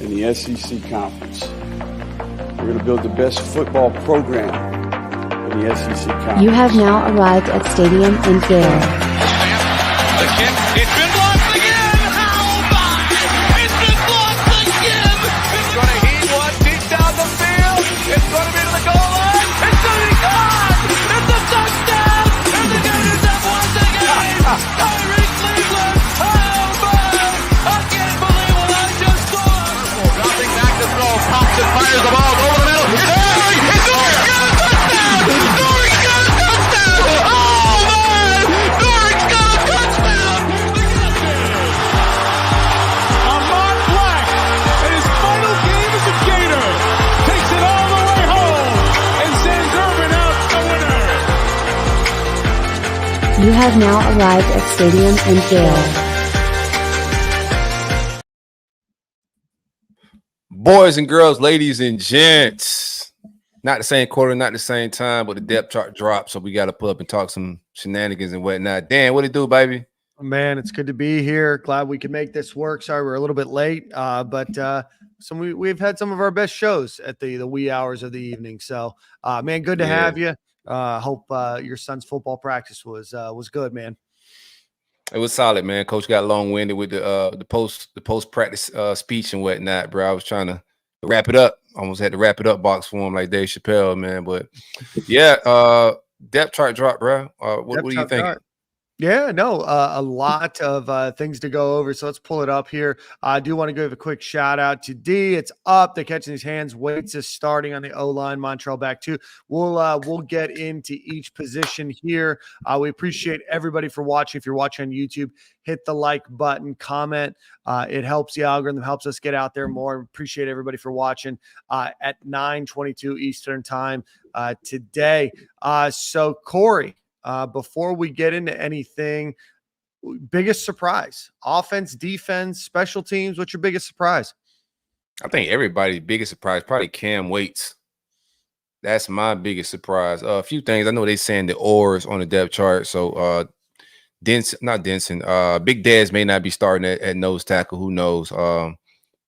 in the SEC Conference. We're going to build the best football program in the SEC Conference. You have now arrived at Stadium in Gale. The kick, it's been blocked again! How about it? It's been blocked again! It's going to heat one deep down the field. It's going to be to the goal line. It's going to be gone! It's a touchdown! And the Gators have won the game! Tyreek Cleveland! How about it? I can't believe what I just saw! Dropping back to throw. Thompson fires the ball over the middle. It's Norrie! It's Norrie! Got a touchdown! Norrie's got a touchdown! Oh, man! Norrie's got a touchdown! Ahmad Black, in his final game as a Gator, takes it all the way home and sends Urban out the winner. You have now arrived at Stadium in Gale. Boys and girls, ladies and gents, not the same quarter, not the same time, but the depth chart dropped, so we got to pull up and talk some shenanigans and whatnot. Dan, what it do, baby? Man, it's good to be here. Glad we could make this work. Sorry, we're a little bit late, but we've had some of our best shows at the wee hours of the evening. So, man, good to have you. Hope your son's football practice was good, man. It was solid, man. Coach got long-winded with the post practice speech and whatnot, bro. I was trying to wrap it up. Almost had to wrap it up box for him like Dave Chappelle, man. But yeah, depth chart drop, bro. What do you think? Yeah, no, a lot of things to go over. So let's pull it up here. I do want to give a quick shout out to D. It's up. They're catching these hands. Waits is starting on the O-line. Montreal back too. We'll get into each position here. We appreciate everybody for watching. If you're watching on YouTube, hit the like button, comment. It helps the algorithm, helps us get out there more. Appreciate everybody for watching at 9:22 Eastern time today. So Corey, before we get into anything, biggest surprise, offense, defense, special teams, what's your biggest surprise? I think everybody's biggest surprise, probably Cam Waits. That's my biggest surprise. A few things. I know they saying the oars on the depth chart. So Big Dez may not be starting at nose tackle. Who knows? The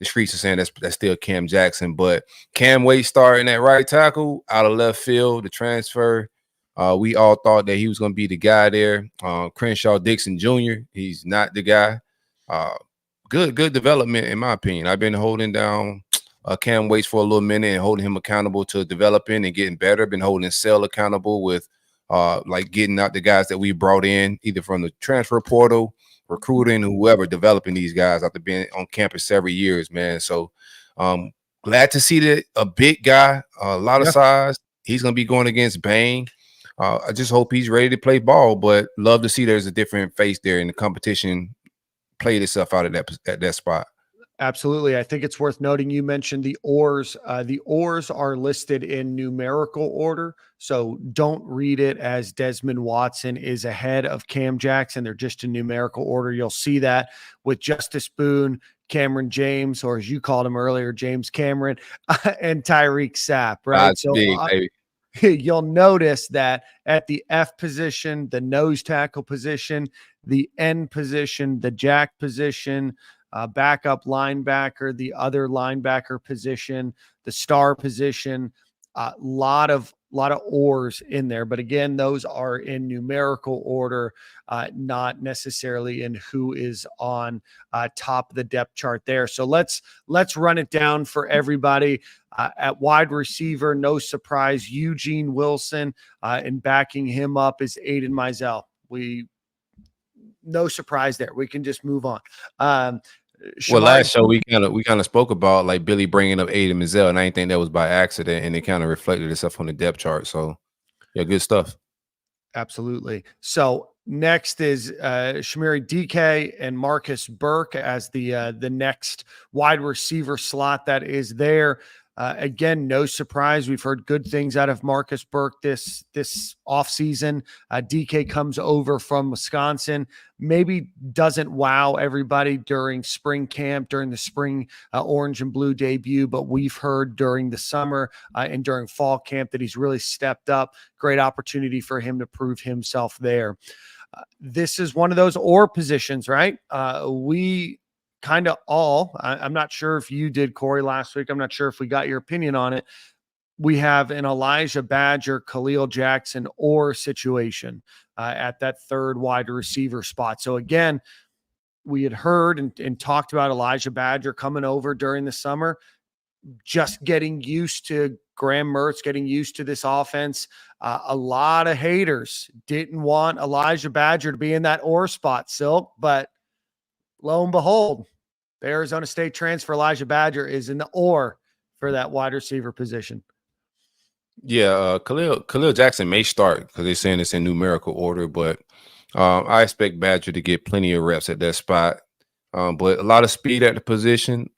streets are saying that's still Cam Jackson, but Cam Waits starting at right tackle out of left field, the transfer. We all thought that he was going to be the guy there. Crenshaw Dixon Jr., he's not the guy. Good development, in my opinion. I've been holding down Cam Waits for a little minute and holding him accountable to developing and getting better. Been holding Sell accountable with like getting out the guys that we brought in, either from the transfer portal, recruiting, whoever, developing these guys after being on campus several years, man. So glad to see that a big guy, a lot of size. He's going to be going against Bang. I just hope he's ready to play ball, but love to see there's a different face there in the competition played itself out at that spot. Absolutely. I think it's worth noting you mentioned the oars. The oars are listed in numerical order, so don't read it as Desmond Watson is ahead of Cam Jackson. They're just in numerical order. You'll see that with Justice Boone, Cameron James, or as you called him earlier, James Cameron, and Tyreek Sapp, right? That's big, baby. You'll notice that at the F position, the nose tackle position, the N position, the jack position, backup linebacker, the other linebacker position, the star position, lot of oars in there. But again, those are in numerical order, not necessarily in who is on top of the depth chart there. So let's run it down for everybody. At wide receiver, no surprise, Eugene Wilson, and backing him up is Aiden Mizell. No surprise there. We can just move on. Well, last show we kind of spoke about like Billy bringing up Aiden Mizell, and I didn't think that was by accident, and it kind of reflected itself on the depth chart. So, yeah, good stuff. Absolutely. So next is Shamiri DK and Marcus Burke as the next wide receiver slot that is there. Again, no surprise. We've heard good things out of Marcus Burke this offseason. DK comes over from Wisconsin. Maybe doesn't wow everybody during spring camp, during the spring orange and blue debut, but we've heard during the summer and during fall camp that he's really stepped up. Great opportunity for him to prove himself there. This is one of those or positions, right? We kind of all. I'm not sure if you did, Corey, last week. I'm not sure if we got your opinion on it. We have an Elijah Badger, Khalil Jackson, or situation at that third wide receiver spot. So again, we had heard and talked about Elijah Badger coming over during the summer, just getting used to Graham Mertz, getting used to this offense. A lot of haters didn't want Elijah Badger to be in that or spot, Silk, but lo and behold, the Arizona State transfer Elijah Badger is in the or for that wide receiver position. Yeah, Khalil Jackson may start because they're saying it's in numerical order, but I expect Badger to get plenty of reps at that spot. But a lot of speed at the position,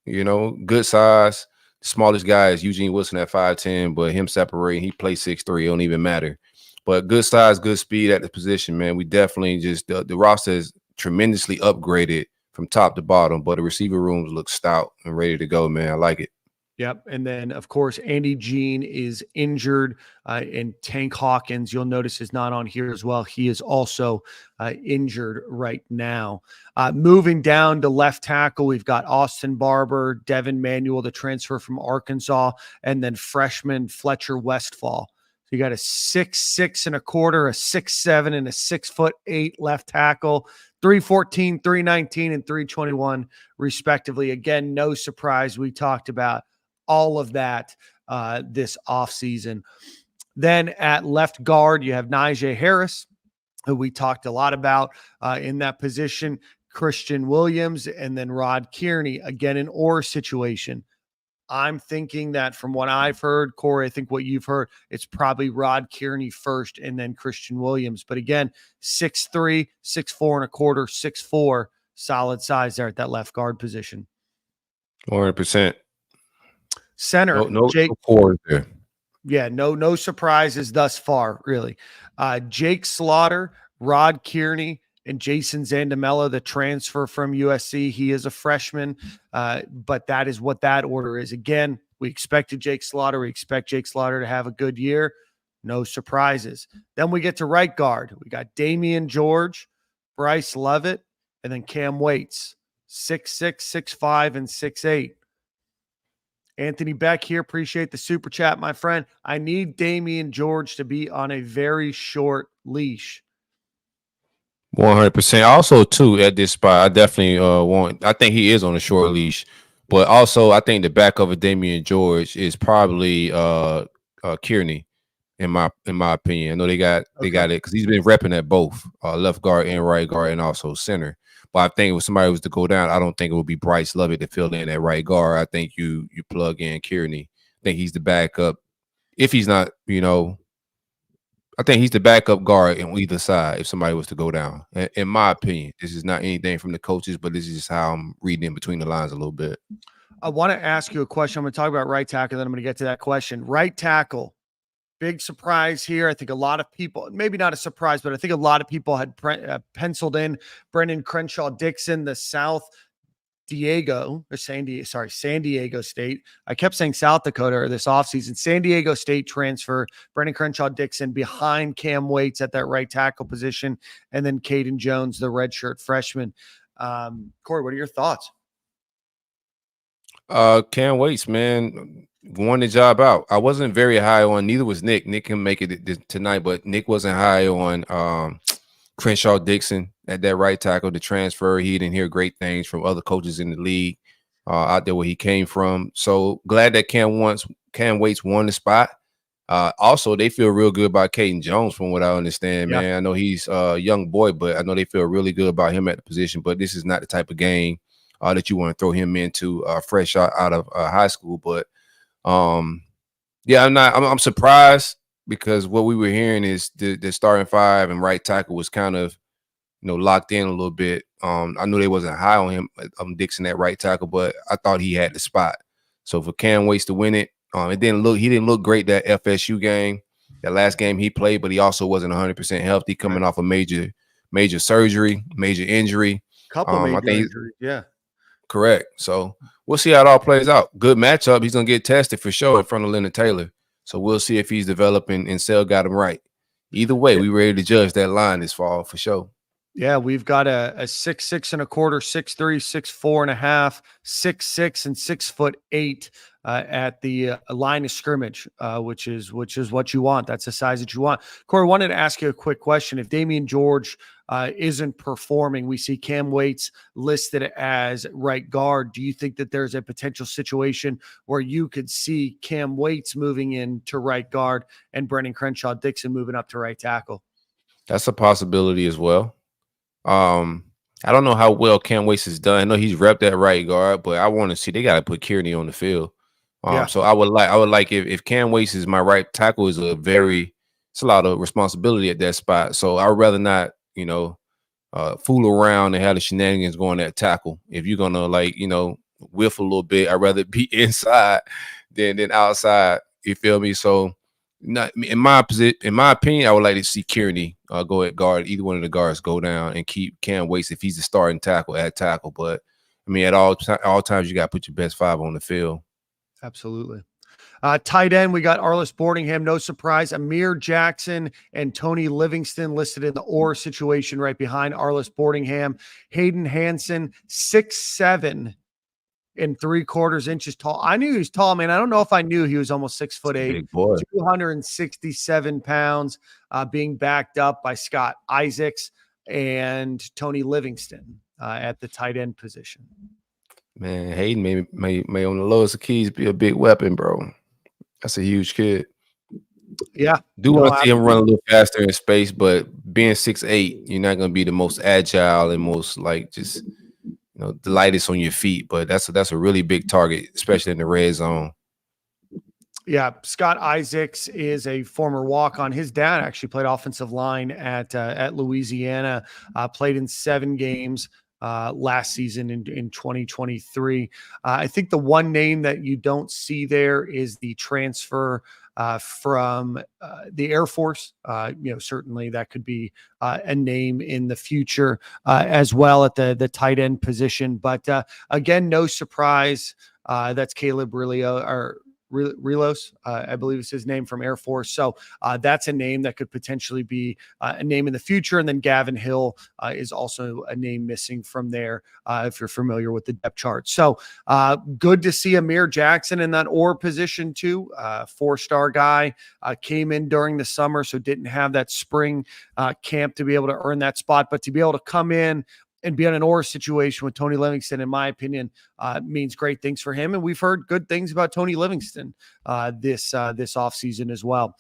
good size. The smallest guy is Eugene Wilson at 5'10", but him separating, he plays 6'3", it don't even matter. But good size, good speed at the position, man. We definitely just the roster is tremendously upgraded from top to bottom, but the receiver rooms look stout and ready to go, man. I like it. Yep. And then, of course, Andy Jean is injured, and Tank Hawkins, you'll notice, is not on here as well. He is also injured right now. Moving down to left tackle, we've got Austin Barber, Devin Manuel, the transfer from Arkansas, and then freshman Fletcher Westfall. So you got a 6'6" and a quarter, a 6'7", and a 6'8" left tackle. 314, 319, and 321, respectively. Again, no surprise. We talked about all of that this offseason. Then at left guard, you have Najee Harris, who we talked a lot about in that position, Christian Williams, and then Rod Kearney, again, an or situation. I'm thinking that from what I've heard, Corey, I think what you've heard, it's probably Rod Kearney first and then Christian Williams. But again, 6'3", 6'4" and a quarter, 6'4", solid size there at that left guard position. 100%. Center, no Jake. No there. Yeah, no surprises thus far, really. Jake Slaughter, Rod Kearney, and Jason Zandamela, the transfer from USC. He is a freshman, but that is what that order is. Again, we expected Jake Slaughter. We expect Jake Slaughter to have a good year. No surprises. Then we get to right guard. We got Damian George, Bryce Lovett, and then Cam Waits, 6'6", 6'5", and 6'8". Anthony Beck here. Appreciate the super chat, my friend. I need Damian George to be on a very short leash. 100%. Also, too, at this spot, I definitely I think he is on a short leash, but also I think the back of a Damian George is probably Kearney, in my opinion. I know they got it because he's been repping at both left guard and right guard and also center. But I think if somebody was to go down, I don't think it would be Bryce Lovett to fill in at right guard. I think you plug in Kearney. I think he's the backup. If he's not, I think he's the backup guard on either side if somebody was to go down. In my opinion, this is not anything from the coaches, but this is just how I'm reading in between the lines a little bit. I want to ask you a question. I'm going to talk about right tackle, then I'm going to get to that question. Right tackle, big surprise here. I think a lot of people, maybe not a surprise, but I think a lot of people had penciled in Brendan Crenshaw-Dixon, the San Diego State. I kept saying South Dakota this offseason. San Diego State transfer, Brendan Crenshaw-Dixon behind Cam Waits at that right tackle position, and then Caden Jones, the redshirt freshman. Corey, what are your thoughts? Cam Waits, man, won the job out. I wasn't very high on, neither was Nick. Nick can make it tonight, but Nick wasn't high on Crenshaw-Dixon at that right tackle, the transfer. He didn't hear great things from other coaches in the league out there where he came from. So glad that Cam Waits won the spot. Also, they feel real good about Caden Jones from what I understand, man. I know he's a young boy, but I know they feel really good about him at the position. But this is not the type of game that you want to throw him into fresh out of high school. But I'm surprised because what we were hearing is the starting five and right tackle was kind of locked in a little bit. I knew they wasn't high on him, Dixon at right tackle, but I thought he had the spot. So for Cam Waits to win it, he didn't look great that FSU game, that last game he played, but he also wasn't 100% healthy, coming off a major surgery, major injury. Couple major injuries, yeah. Correct. So we'll see how it all plays out. Good matchup. He's gonna get tested for sure in front of Leonard Taylor. So we'll see if he's developing and Sale got him right. Either way, we ready to judge that line this fall for sure. Yeah, we've got a 6'6" and a quarter, 6'3", 6'4" and a half, 6'6" and 6'8" at the line of scrimmage, which is what you want. That's the size that you want. Corey, wanted to ask you a quick question. If Damian George isn't performing, we see Cam Waits listed as right guard. Do you think that there's a potential situation where you could see Cam Waits moving into right guard and Brendan Crenshaw Dixon moving up to right tackle? That's a possibility as well. I don't know how well Cam Waits has done. I know he's repped at right guard, but I want to see they got to put Kearney on the field. Yeah. So I would like if Cam Waits is my right tackle is it's a lot of responsibility at that spot. So I'd rather not, fool around and have the shenanigans going at tackle. If you're gonna whiff a little bit, I'd rather be inside than outside. You feel me? So not in my opinion, I would like to see Kearney go at guard, either one of the guards go down and keep Cam Waits if he's the starting tackle at tackle. But I mean, at all times, you got to put your best five on the field. Absolutely. Tight end, we got Arlis Boardingham, no surprise. Amir Jackson and Tony Livingston listed in the or situation right behind Arlis Boardingham. Hayden Hansen, 6'7" and 3/4 inches tall. I knew he was tall, man. I don't know if I knew he was almost 6'8", Big boy. 267 pounds, being backed up by Scott Isaacs and Tony Livingston at the tight end position. Man, Hayden may on the lowest of keys be a big weapon, bro. That's a huge kid. Yeah. Do want to see him run a little faster in space, but being 6'8", you're not going to be the most agile and most the lightest on your feet. But that's a really big target, especially in the red zone. Yeah, Scott Isaacs is a former walk-on. His dad actually played offensive line at Louisiana, played in 7 games last season in 2023. I think the one name that you don't see there is the transfer from the Air Force. Certainly that could be a name in the future as well at the tight end position. But again, no surprise. That's Caleb Relos, I believe is his name, from Air Force. So that's a name that could potentially be a name in the future. And then Gavin Hill is also a name missing from there if you're familiar with the depth chart. So good to see Amir Jackson in that or position too. 4-star guy, came in during the summer, so didn't have that spring camp to be able to earn that spot. But to be able to come in and be on an or situation with Tony Livingston, in my opinion, means great things for him. And we've heard good things about Tony Livingston this offseason as well.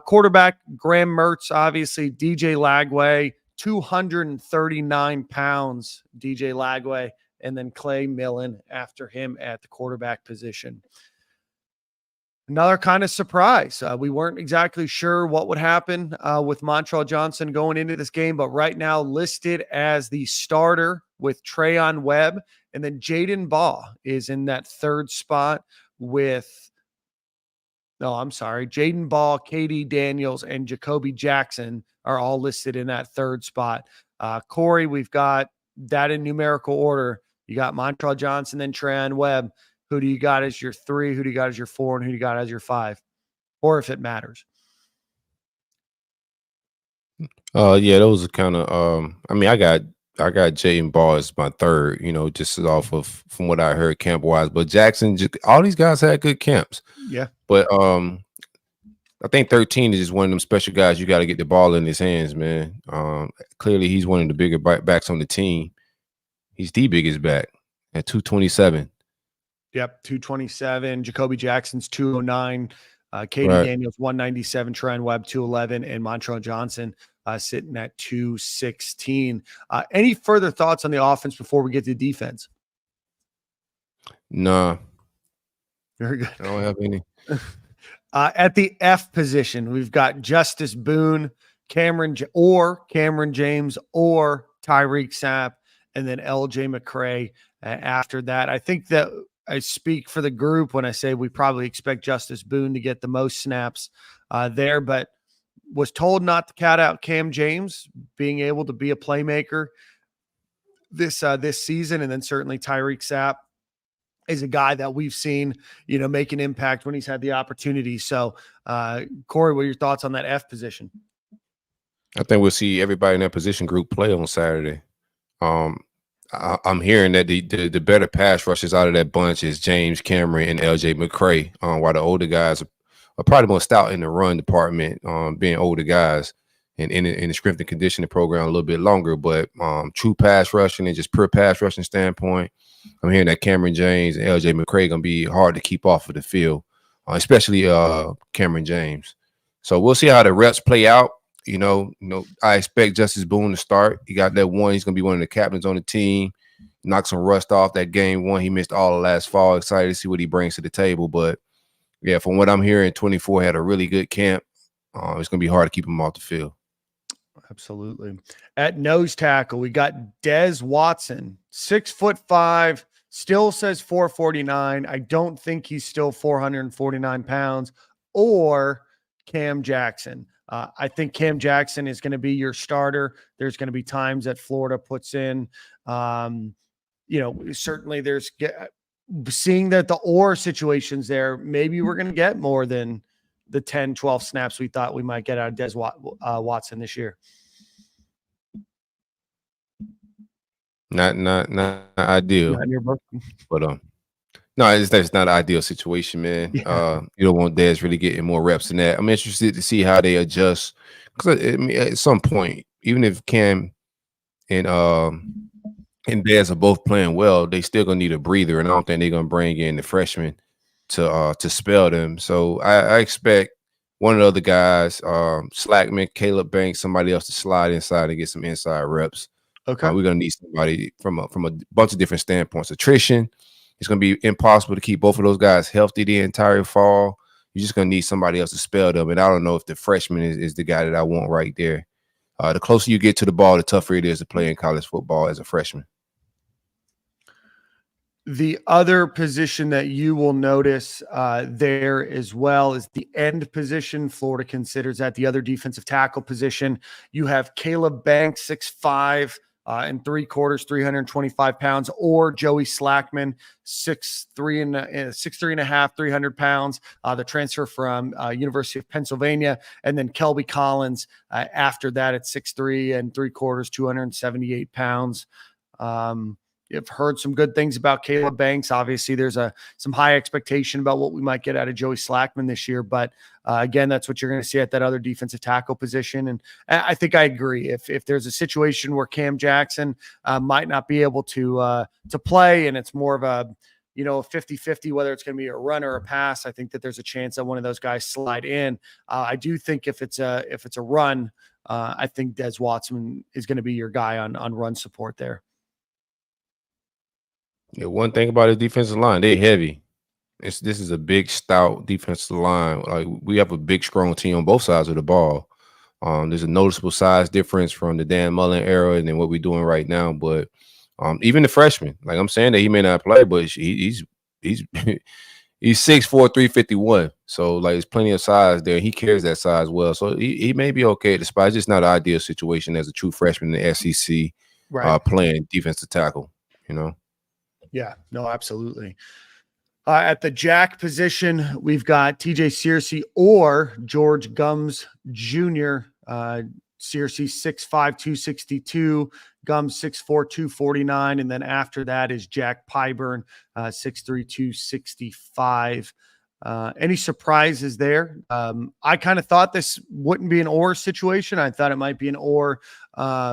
Quarterback, Graham Mertz, obviously. DJ Lagway, 239 pounds, DJ Lagway, and then Clay Millen after him at the quarterback position. Another kind of surprise. We weren't exactly sure what would happen with Montrell Johnson going into this game, but right now listed as the starter with Trayon Webb, and then Jaden Baugh is in that third spot with, Jaden Baugh, KD Daniels, and Jacoby Jackson are all listed in that third spot. Corey, we've got that in numerical order. You got Montrell Johnson, then Trayon Webb. Who do you got as your 3? Who do you got as your 4? And who do you got as your 5? Or if it matters. Yeah, those are kind of. I got Jaden Ball as my third. Just off of from what I heard camp wise. But Jackson, all these guys had good camps. Yeah. But I think 13 is just one of them special guys. You got to get the ball in his hands, man. Clearly, he's one of the bigger backs on the team. He's the biggest back at 227. Yep, 227. Jacoby Jackson's 209. Katie Daniels 197. Trayon Webb 211, and Montrell Johnson sitting at 216. Any further thoughts on the offense before we get to defense? Nah. Very good. I don't have any. At the F position, we've got Justice Boone, Cameron James, or Tyreek Sapp, and then LJ McCray after that. I think that I speak for the group when I say we probably expect Justice Boone to get the most snaps there, but was told not to count out Cam James being able to be a playmaker this season. And then certainly Tyreek Sapp is a guy that we've seen, make an impact when he's had the opportunity. So Corey, what are your thoughts on that F position? I think we'll see everybody in that position group play on Saturday. I'm hearing that the better pass rushes out of that bunch is James Cameron and LJ McCray, while the older guys are probably more stout in the run department, being older guys and in the strength and conditioning program a little bit longer. But true pass rushing and just pure pass rushing standpoint, I'm hearing that Cameron James and LJ McCray going to be hard to keep off of the field, especially Cameron James. So we'll see how the reps play out. I expect Justice Boone to start. He got that one. He's going to be one of the captains on the team. Knock some rust off that game one. He missed all of last fall. Excited to see what he brings to the table. But, yeah, from what I'm hearing, 24 had a really good camp. It's going to be hard to keep him off the field. Absolutely. At nose tackle, we got Des Watson, 6'5", still says 449. I don't think he's still 449 pounds. Or Cam Jackson. I think Cam Jackson is going to be your starter. There's going to be times that Florida puts in, certainly there's seeing that the Orr situations there, maybe we're going to get more than the 10, 12 snaps we thought we might get out of Des Watson this year. Not ideal. Not in your book. But no, that's not an ideal situation, man. Yeah. You don't want Dez really getting more reps than that. I'm interested to see how they adjust, because at some point, even if Cam and Dez are both playing well, they still gonna need a breather, and I don't think they're gonna bring in the freshmen to spell them. So I expect one of the other guys, Slackman, Caleb Banks, somebody else to slide inside and get some inside reps. Okay. We're gonna need somebody from a bunch of different standpoints. Attrition. It's going to be impossible to keep both of those guys healthy the entire fall. You're just going to need somebody else to spell them. And I don't know if the freshman is the guy that I want right there. The closer you get to the ball, the tougher it is to play in college football as a freshman. The other position that you will notice there as well is the end position. Florida considers that the other defensive tackle position. You have Caleb Banks, 6'5", and 3/4, 325 pounds, or Joey Slackman, 6'3.5", 300 pounds, the transfer from University of Pennsylvania, and then Kelby Collins after that at 6'3" and 3/4, 278 pounds. You've heard some good things about Caleb Banks. Obviously, there's some high expectation about what we might get out of Joey Slackman this year. But again, that's what you're going to see at that other defensive tackle position. And I think I agree. If there's a situation where Cam Jackson might not be able to play, and it's more of a 50-50, whether it's going to be a run or a pass, I think that there's a chance that one of those guys slide in. I do think if it's a run, I think Des Watson is going to be your guy on run support there. Yeah, one thing about the defensive line, they're heavy. This is a big, stout defensive line. Like, we have a big, strong team on both sides of the ball. There's a noticeable size difference from the Dan Mullen era and then what we're doing right now. But even the freshman, like, I'm saying that he may not play, but he's 6'4", 351. So, like, there's plenty of size there. He carries that size well. So he may be okay at the spot. It's just not an ideal situation as a true freshman in the SEC, Right. Playing defensive tackle, Yeah, no, absolutely. At the jack position, we've got TJ Searcy or George Gums Jr. Searcy 6'5", 262, Gums 6'4", 249, and then after that is Jack Pyburn, 6'3", 265. Any surprises there? I kind of thought this wouldn't be an or situation. I thought it might be an or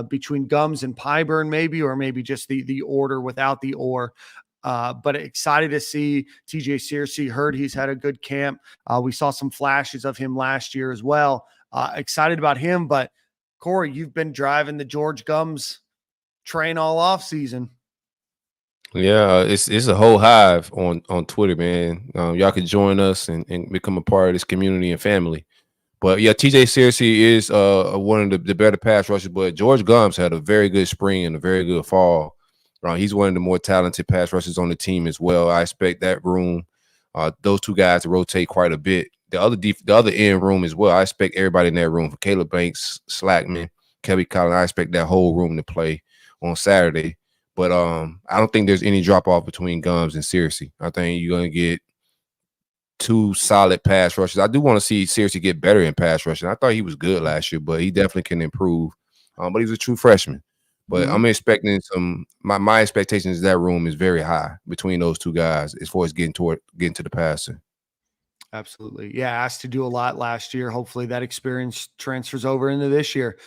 between Gums and Pyburn maybe, or maybe just the order without the or. But excited to see TJ Searcy. Heard he's had a good camp. We saw some flashes of him last year as well. Excited about him. But Corey, you've been driving the George Gums train all off season. Yeah, it's a whole hive on Twitter, man. Y'all can join us and become a part of this community and family. But yeah, TJ Searcy is one of the better pass rushers. But George Gums had a very good spring and a very good fall. He's one of the more talented pass rushers on the team as well. I expect that room, those two guys, to rotate quite a bit. The other end room as well. I expect everybody in that room, for Caleb Banks, Slackman, Kelby Collins. I expect that whole room to play on Saturday. But I don't think there's any drop off between Gums and Searcy. I think you're gonna get two solid pass rushers. I do want to see seriously get better in pass rushing. I thought he was good last year, but he definitely can improve. But he's a true freshman. But I'm expecting some. My expectations is that room is very high between those two guys as far as getting to the passer. Absolutely. Yeah, asked to do a lot last year. Hopefully that experience transfers over into this year.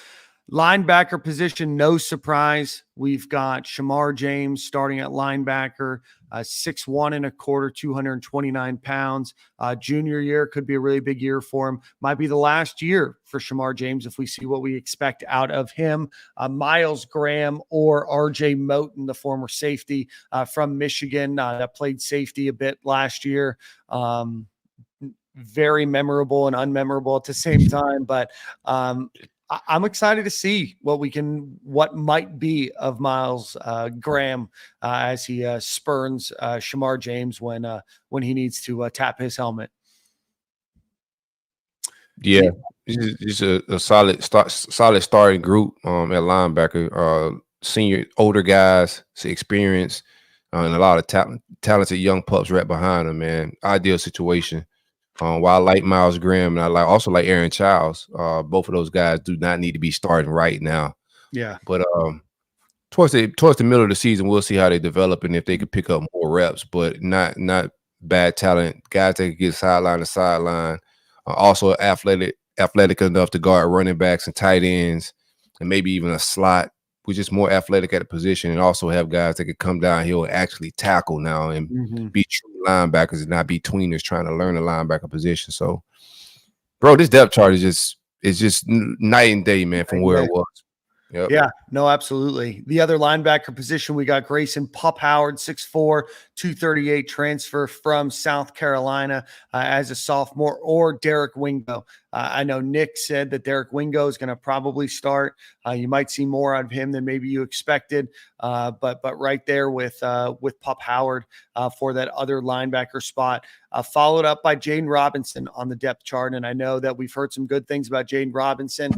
Linebacker position, no surprise. We've got Shamar James starting at linebacker, 6'1 and a quarter, 229 pounds. Junior year could be a really big year for him. Might be the last year for Shamar James if we see what we expect out of him. Miles Graham or RJ Moten, the former safety from Michigan that played safety a bit last year. Very memorable and unmemorable at the same time, but I'm excited to see what might be of Miles Graham as he spurns Shamar James when he needs to tap his helmet. Yeah, it's a solid starting group at linebacker. Senior, older guys, experience, and a lot of talented young pups right behind them. Man, ideal situation. While I like Miles Graham and I also like Aaron Childs, both of those guys do not need to be starting right now. Yeah, but towards the middle of the season, we'll see how they develop and if they can pick up more reps. But not bad talent guys that can get sideline to sideline. Also athletic enough to guard running backs and tight ends, and maybe even a slot, which is more athletic at the position, and also have guys that can come downhill and actually tackle now and be true linebackers and not be tweeners trying to learn the linebacker position. So, bro, this depth chart is just night and day, man, from where it was. Yep. Yeah, no, absolutely. The other linebacker position, we got Grayson Pup Howard, 6'4", 238, transfer from South Carolina as a sophomore, or Derek Wingo. I know Nick said that Derek Wingo is going to probably start. You might see more out of him than maybe you expected, but right there with Pup Howard for that other linebacker spot, followed up by Jaden Robinson on the depth chart. And I know that we've heard some good things about Jaden Robinson.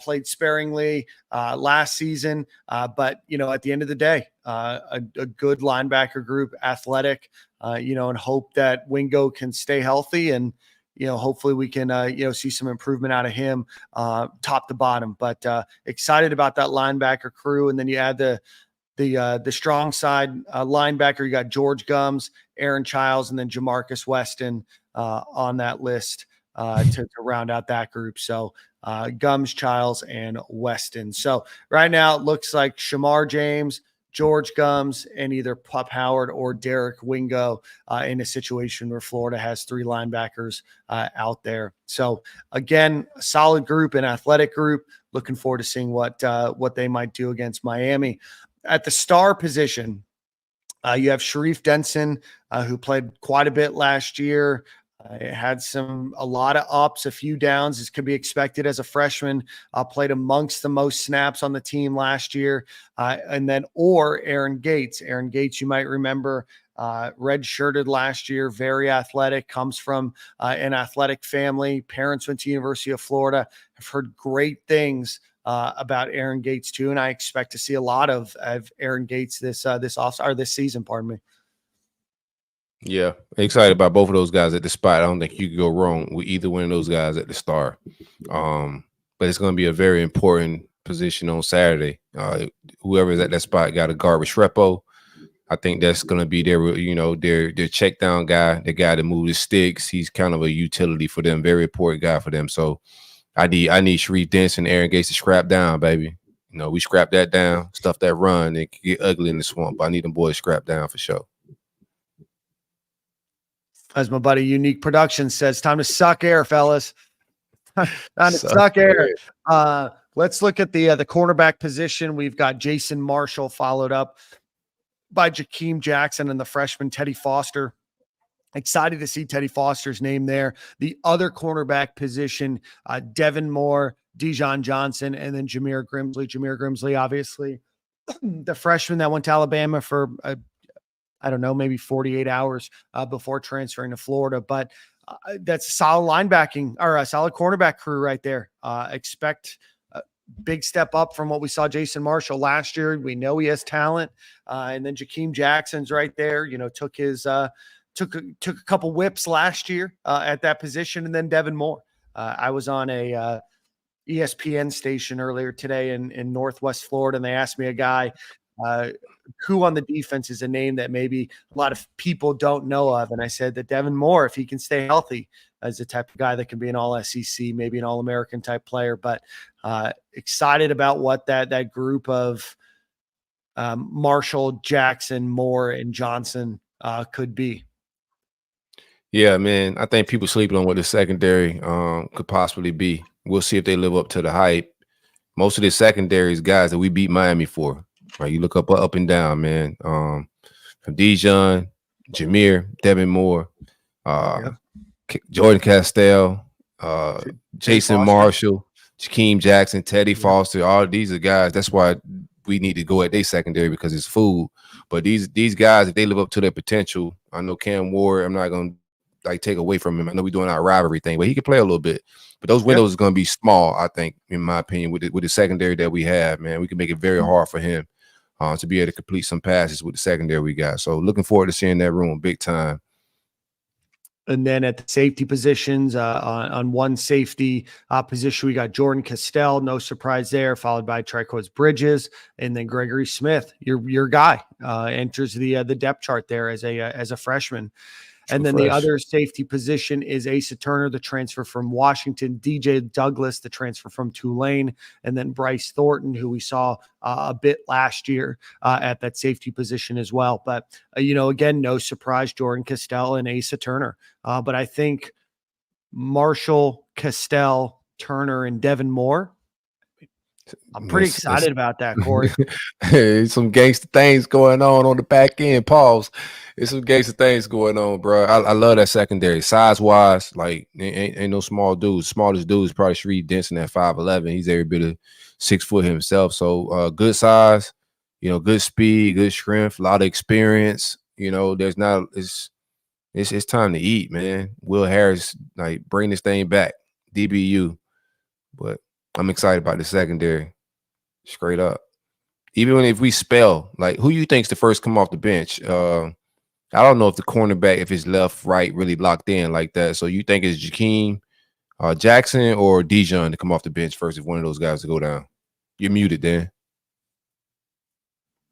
Played sparingly last season, but at the end of the day, a good linebacker group, athletic, and hope that Wingo can stay healthy and. Hopefully we can, see some improvement out of him top to bottom, but excited about that linebacker crew. And then you add the strong side linebacker. You got George Gums, Aaron Childs, and then Jamarcus Weston on that list to round out that group. So Gums, Childs, and Weston. So right now it looks like Shamar James, George Gums, and either Pup Howard or Derek Wingo in a situation where Florida has three linebackers out there. So again, a solid group, an athletic group. Looking forward to seeing what they might do against Miami. At the star position, you have Sharif Denson, who played quite a bit last year. It had a lot of ups, a few downs, as could be expected as a freshman. Played amongst the most snaps on the team last year. And then, or Aaron Gates. Aaron Gates, you might remember, red-shirted last year, very athletic, comes from an athletic family. Parents went to University of Florida. I've heard great things about Aaron Gates too, and I expect to see a lot of Aaron Gates this season. Pardon me. Yeah, excited about both of those guys at the spot. I don't think you could go wrong with either one of those guys at the star. But it's going to be a very important position on Saturday. Whoever's at that spot got a guard with Restrepo. I think that's going to be their check down guy, the guy that moves the sticks. He's kind of a utility for them, very important guy for them. So I need Sharif Denson, Aaron Gates to scrap down, baby. We scrap that down, stuff that run, it can get ugly in the swamp. I need them boys scrap down for sure. As my buddy Unique Production says, time to suck air, fellas. Time to suck air. Let's look at the cornerback position. We've got Jason Marshall followed up by Jakeem Jackson and the freshman Teddy Foster. Excited to see Teddy Foster's name there. The other cornerback position, Devin Moore, Dijon Johnson, and then Jameer Grimsley. Jameer Grimsley, obviously, the freshman that went to Alabama for I don't know, maybe 48 hours before transferring to Florida. But that's a solid linebacking or a solid cornerback crew right there. Expect a big step up from what we saw Jason Marshall last year. We know he has talent. And then Jakeem Jackson's right there, took his took a couple whips last year at that position, and then Devin Moore. I was on a ESPN station earlier today in Northwest Florida, and they asked me a guy who on the defense is a name that maybe a lot of people don't know of. And I said that Devin Moore, if he can stay healthy, is the type of guy that can be an all SEC, maybe an all American type player. But excited about what that group of Marshall, Jackson, Moore, and Johnson could be. Yeah, man. I think people sleeping on what the secondary could possibly be. We'll see if they live up to the hype. Most of the secondary is guys that we beat Miami for. Right? You look up and down, man. From Dijon, Jameer, Devin Moore, Jordan Castell, Jason Marshall, Jakeem Jackson, Teddy Foster. All these are guys. That's why we need to go at their secondary, because it's food. But these guys, if they live up to their potential, I know Cam Ward, I'm not going to take away from him. I know we're doing our rivalry thing, but he can play a little bit. But those windows are going to be small, I think, in my opinion, with the secondary that we have, man. We can make it very hard for him to be able to complete some passes with the secondary we got. So looking forward to seeing that room big time. And then at the safety positions, on one safety position, we got Jordan Castell, no surprise there, followed by Tricoz Bridges, and then Gregory Smith, your guy, enters the depth chart there as a freshman. And then the other safety position is Asa Turner, the transfer from Washington, DJ Douglas, the transfer from Tulane, and then Bryce Thornton, who we saw a bit last year at that safety position as well. But, again, no surprise, Jordan Castell and Asa Turner. But I think Marshall, Castell, Turner, and Devin Moore, I'm pretty excited about that, Corey. There's some gangster things going on the back end. Pause. There's some gangster things going on, bro. I love that secondary. Size-wise, like, ain't no small dudes. Smallest dude is probably Shreve Denson at 5'11". He's every bit of 6 foot himself. So good size, good speed, good strength, a lot of experience. It's time to eat, man. Will Harris, bring this thing back. DBU. But I'm excited about the secondary, straight up. Even if we spell, who you think's the first come off the bench? I don't know if the cornerback, if it's left, right, really locked in like that. So you think it's Jakeem Jackson or Dijon to come off the bench first if one of those guys to go down? You're muted, Dan.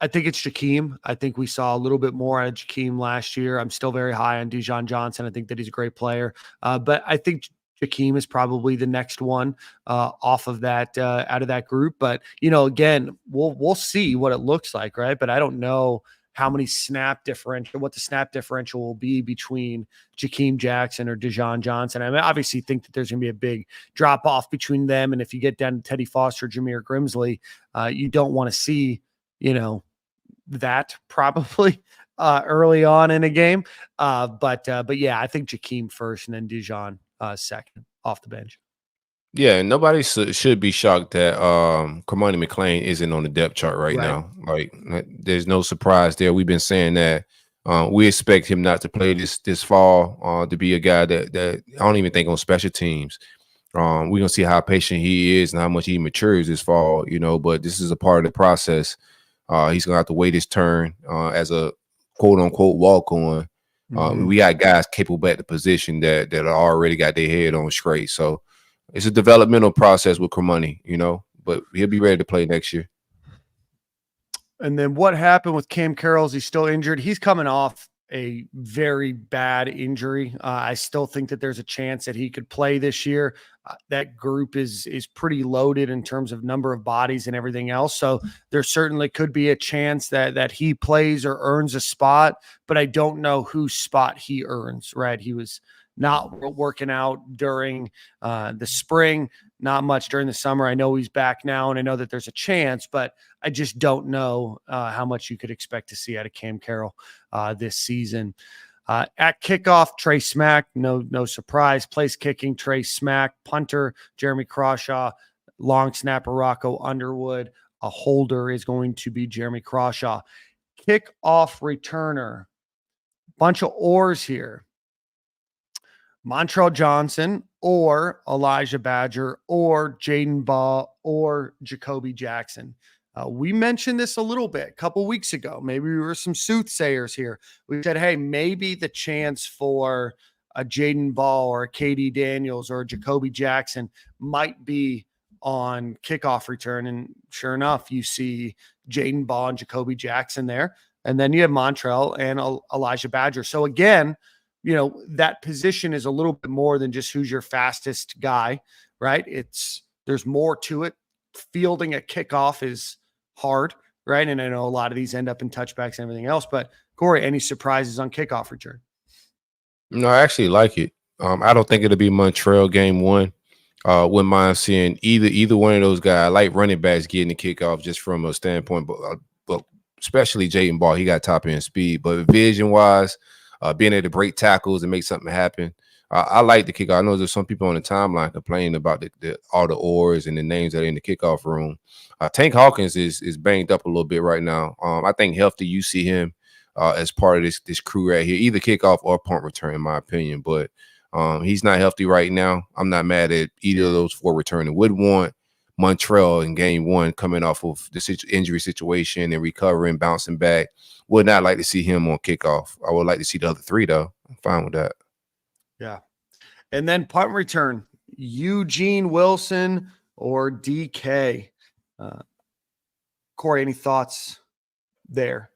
I think it's Jakeem. I think we saw a little bit more out of Jakeem last year. I'm still very high on Dijon Johnson. I think that he's a great player. But I think Jakeem is probably the next one off of that, out of that group. But, again, we'll see what it looks like, right? But I don't know how many what the snap differential will be between Jakeem Jackson or Dijon Johnson. I obviously think that there's going to be a big drop off between them. And if you get down to Teddy Foster, Jameer Grimsley, you don't want to see, that probably early on in a game. But yeah, I think Jakeem first and then Dijon second off the bench. Yeah, and nobody should be shocked that Cormani McClain isn't on the depth chart right now. There's no surprise there. We've been saying that we expect him not to play this fall, to be a guy that I don't even think on special teams. We're gonna see how patient he is and how much he matures this fall, but this is a part of the process. He's gonna have to wait his turn as a quote unquote walk on. We got guys capable at the position that already got their head on straight. So it's a developmental process with Cormani, but he'll be ready to play next year. And then what happened with Cam Carroll? Is he still injured? He's coming off a very bad injury. I still think that there's a chance that he could play this year. That group is pretty loaded in terms of number of bodies and everything else. So there certainly could be a chance that he plays or earns a spot, but I don't know whose spot he earns, right? He was not working out during the spring, not much during the summer. I know he's back now, and I know that there's a chance, but I just don't know how much you could expect to see out of Cam Carroll this season. At kickoff, Trey Smack, no surprise. Place kicking, Trey Smack. Punter, Jeremy Crawshaw. Long snapper, Rocco Underwood. A holder is going to be Jeremy Crawshaw. Kickoff returner. Bunch of oars here. Montrell Johnson or Elijah Badger or Jaden Baugh or Jacoby Jackson. We mentioned this a little bit a couple weeks ago. Maybe we were some soothsayers here. We said, hey, maybe the chance for a Jaden Ball or a KD Daniels or a Jacoby Jackson might be on kickoff return. And sure enough, you see Jaden Ball and Jacoby Jackson there. And then you have Montrell and Elijah Badger. So again, that position is a little bit more than just who's your fastest guy, right? There's more to it. Fielding a kickoff is hard, right? And I know a lot of these end up in touchbacks and everything else, but Corey, any surprises on kickoff return? No, I actually like it. I don't think it'll be Montreal game one. Wouldn't mind seeing either one of those guys. I like running backs getting the kickoff just from a standpoint, but especially Jaden Ball, he got top end speed. But vision wise, being able to break tackles and make something happen, I like the kickoff. I know there's some people on the timeline complaining about all the oars and the names that are in the kickoff room. Tank Hawkins is banged up a little bit right now. I think healthy, you see him as part of this crew right here, either kickoff or punt return, in my opinion. But he's not healthy right now. I'm not mad at either of those four returning. Would want Montreal in game one coming off of the injury situation and recovering, bouncing back. Would not like to see him on kickoff. I would like to see the other three, though. I'm fine with that. Yeah. And then punt return, Eugene Wilson or DK. Corey, any thoughts there?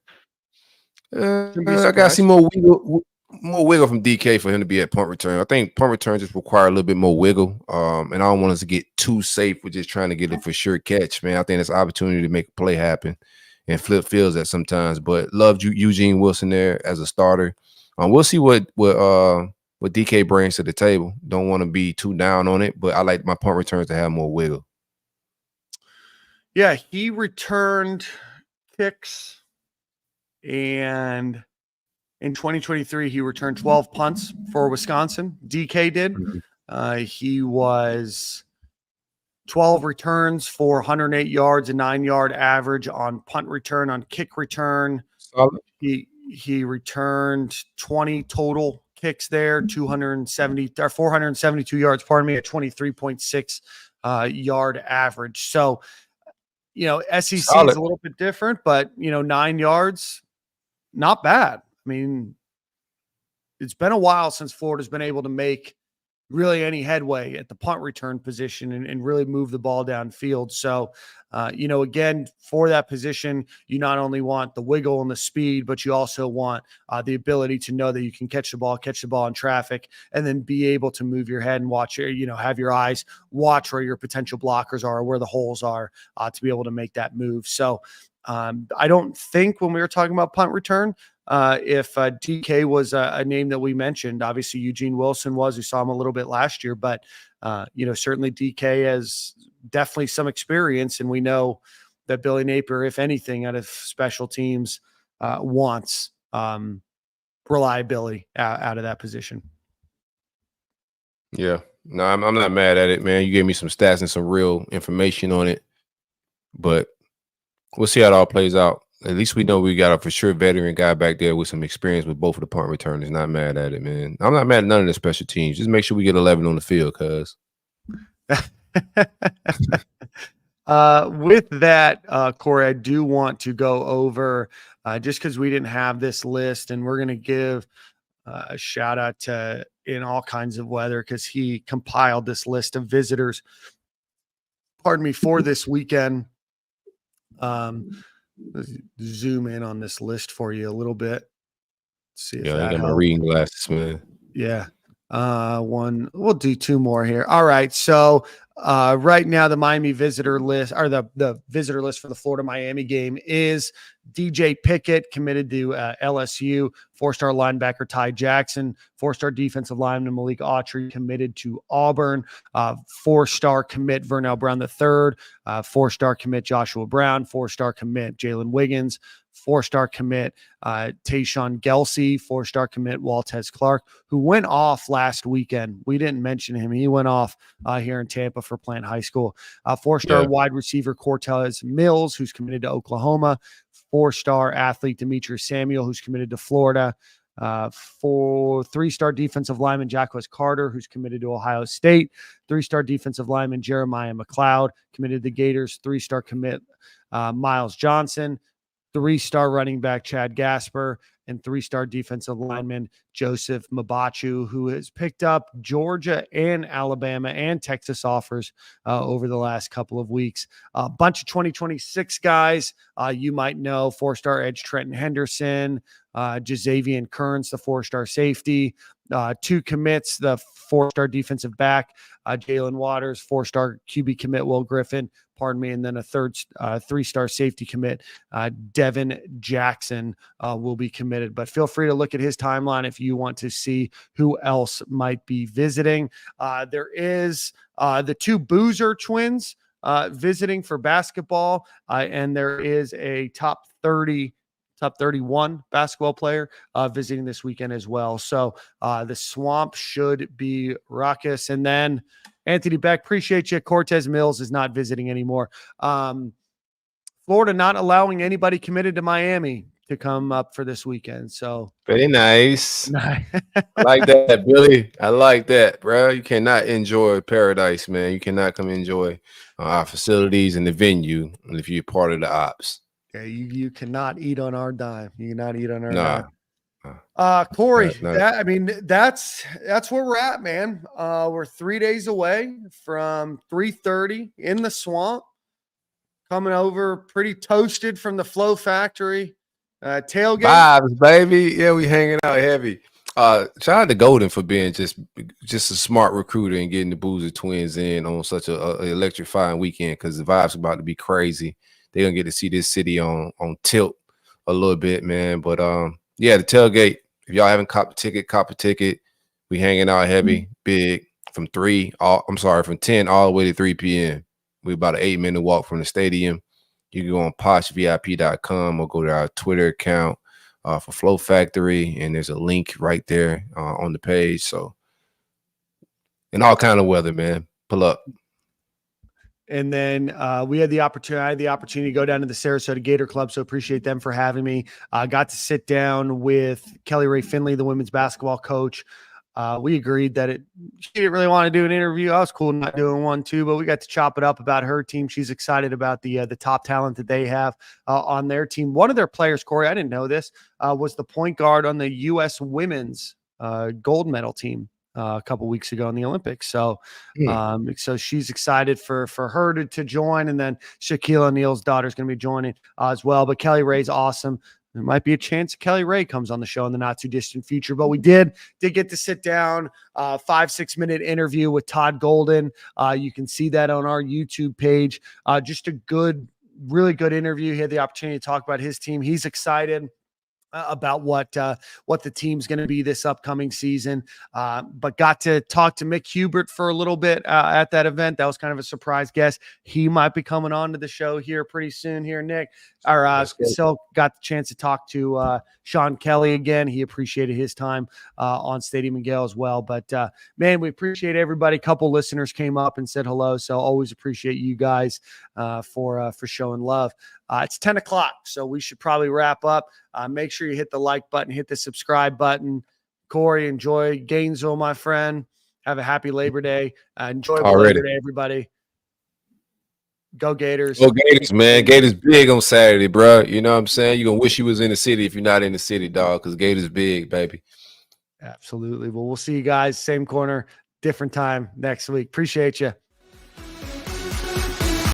I got to see more wiggle from DK for him to be at punt return. I think punt return just require a little bit more wiggle. And I don't want us to get too safe with just trying to get a for sure catch, man. I think it's an opportunity to make a play happen and flip fields at sometimes. But loved Eugene Wilson there as a starter. We'll see what DK brings to the table. Don't want to be too down on it, but I like my punt returns to have more wiggle. Yeah, he returned kicks, and in 2023, he returned 12 punts for Wisconsin. DK did. He was 12 returns for 108 yards, a 9-yard average on punt return. On kick return, he returned 20 total kicks there, 472 yards, pardon me, at 23.6 yard average. So, SEC Solid. is a little bit different, but 9 yards, not bad. I mean, it's been a while since Florida's been able to make really any headway at the punt return position and really move the ball downfield. So, again, for that position, you not only want the wiggle and the speed, but you also want the ability to know that you can catch the ball in traffic, and then be able to move your head and watch, have your eyes watch where your potential blockers are, where the holes are, to be able to make that move. So I don't think when we were talking about punt return, if DK was a name that we mentioned. Obviously Eugene Wilson was, we saw him a little bit last year, but certainly DK has definitely some experience, and we know that Billy Napier, if anything, out of special teams, wants reliability out of that position. Yeah, no, I'm not mad at it, man. You gave me some stats and some real information on it, but we'll see how it all plays out. At least we know we got a for sure veteran guy back there with some experience with both of the punt returners. Not mad at it, man. I'm not mad at none of the special teams. Just make sure we get 11 on the field, cuz. With that, Corey, I do want to go over, just because we didn't have this list, and we're going to give a shout out to In All Kinds of Weather, because he compiled this list of visitors, for this weekend. Let's zoom in on this list for you a little bit. See if I that got my helps. reading glasses, man. Yeah. We'll do two more here. All right. So right now the Miami visitor list, or the visitor list for the Florida Miami game, is DJ Pickett, committed to LSU, 4-star linebacker Ty Jackson, 4-star defensive lineman Malik Autry, committed to Auburn, 4-star commit Vernell Brown III, 4-star commit Joshua Brown, 4-star commit Jalen Wiggins, 4-star commit Tayshawn Gelsey, 4-star commit Waltez Clark, who went off last weekend. We didn't mention him. He went off here in Tampa for Plant High School. 4-star wide receiver Cortez Mills, who's committed to Oklahoma. 4-star athlete Demetrius Samuel, who's committed to Florida. For 3-star defensive lineman Jacquez Carter, who's committed to Ohio State. 3-star defensive lineman Jeremiah McLeod, committed to the Gators. 3-star commit Miles Johnson. 3-star running back Chad Gasper, and 3-star defensive lineman Joseph Mabachu, who has picked up Georgia and Alabama and Texas offers over the last couple of weeks. A bunch of 2026 guys you might know: 4-star edge Trenton Henderson, Jazavian Kearns, the 4-star safety, 2 commits, the 4-star defensive back Jalen Waters, 4-star QB commit Will Griffin, and then a 3-star safety commit Devin Jackson will be committed. But feel free to look at his timeline if you want to see who else might be visiting. There is the 2 Boozer twins visiting for basketball, and there is a top 31 basketball player visiting this weekend as well. So the swamp should be raucous. And then Anthony Beck, appreciate you. Cortez Mills is not visiting anymore. Florida not allowing anybody committed to Miami to come up for this weekend. So very nice. I like that, Billy. I like that, bro. You cannot enjoy paradise, man. You cannot come enjoy our facilities and the venue if you're part of the ops. Yeah, you cannot eat on our dime. You cannot eat on our dime. Corey, that's where we're at, man. We're 3 days away from 3:30 in the swamp. Coming over pretty toasted from the Flow Factory. Tailgate vibes, baby. Yeah, we hanging out heavy. Shout out to Golden for being just a smart recruiter and getting the Boozer twins in on such a electrifying weekend, because the vibes about to be crazy. They're gonna get to see this city on tilt a little bit, man. But yeah, the tailgate. If y'all haven't copped a ticket, cop a ticket. We hanging out heavy, big from 10 all the way to 3 p.m. We're about an 8-minute walk from the stadium. You can go on poshvip.com or go to our Twitter account for Flow Factory, and there's a link right there on the page. So, in all kind of weather, man, pull up. And then I had the opportunity to go down to the Sarasota Gator Club, so appreciate them for having me. I got to sit down with Kelly Ray Finley, the women's basketball coach. We agreed that she didn't really want to do an interview. I was cool not doing one too, but we got to chop it up about her team. She's excited about the top talent that they have on their team. One of their players, Corey, I didn't know this, was the point guard on the U.S. women's gold medal team a couple weeks ago in the Olympics. So, so she's excited for her to join. And then Shaquille O'Neal's daughter is going to be joining as well. But Kelly Ray's awesome. There might be a chance Kelly Ray comes on the show in the not too distant future, but we did get to sit down, 5-6 minute interview with Todd Golden. You can see that on our YouTube page. Just a really good interview. He had the opportunity to talk about his team. He's excited about what the team's going to be this upcoming season, but got to talk to Mick Hubert for a little bit at that event. That was kind of a surprise guest. He might be coming on to the show here pretty soon here, Nick. So got the chance to talk to Sean Kelly again. He appreciated his time on Stadium and Gale as well. But man, we appreciate everybody. A couple listeners came up and said hello, so always appreciate you guys for showing love. It's 10 o'clock, so we should probably wrap up. Make sure you hit the like button, hit the subscribe button. Corey, enjoy Gainesville, my friend. Have a happy Labor Day. Enjoy Labor Day, everybody. Go Gators. Go Gators, man. Gators big on Saturday, bro. You know what I'm saying? You're going to wish you was in the city if you're not in the city, dog, because Gators big, baby. Absolutely. Well, we'll see you guys. Same corner, different time next week. Appreciate you.